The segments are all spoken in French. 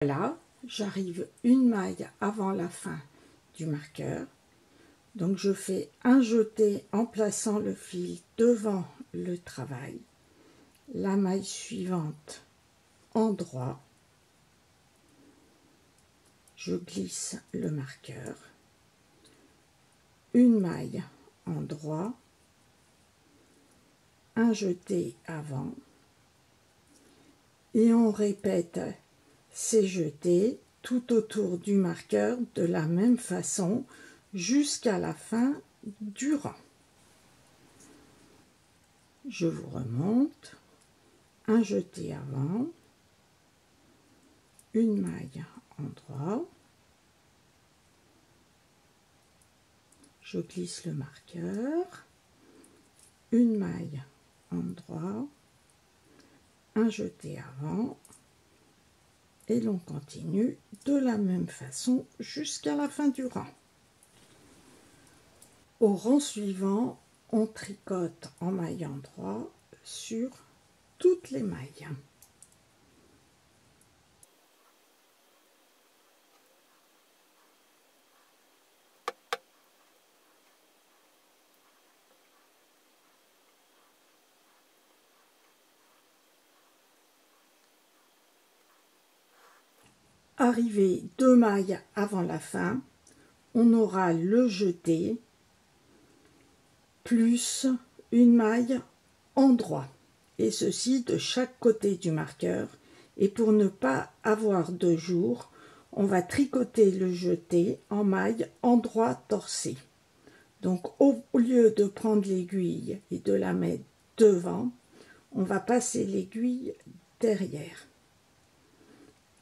Là, j'arrive une maille avant la fin du marqueur. Donc je fais un jeté en plaçant le fil devant le travail. La maille suivante en droit. Je glisse le marqueur. Une maille en droit. Un jeté avant. Et on répète ces jetés tout autour du marqueur de la même façon jusqu'à la fin du rang. Je vous remonte, un jeté avant, une maille en droit, je glisse le marqueur, une maille en droit, un jeté avant, et l'on continue de la même façon jusqu'à la fin du rang. Au rang suivant, on tricote en maille en droit sur toutes les mailles. Arrivé 2 mailles avant la fin, on aura le jeté plus une maille en droit, et ceci de chaque côté du marqueur. Et pour ne pas avoir de jour, on va tricoter le jeté en maille en droit torcé. Donc au lieu de prendre l'aiguille et de la mettre devant, on va passer l'aiguille derrière.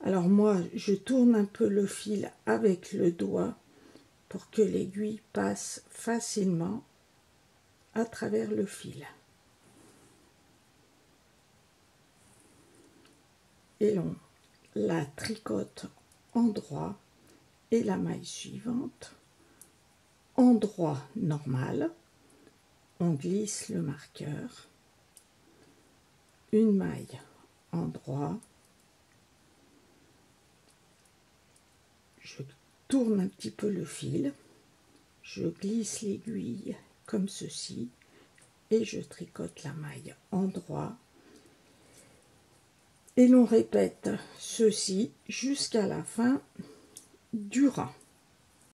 Alors moi, je tourne un peu le fil avec le doigt pour que l'aiguille passe facilement à travers le fil. Et l'on la tricote en droit et la maille suivante en droit normal. On glisse le marqueur, une maille en droit, je tourne un petit peu le fil, je glisse l'aiguille comme ceci et je tricote la maille en droit. Et l'on répète ceci jusqu'à la fin du rang.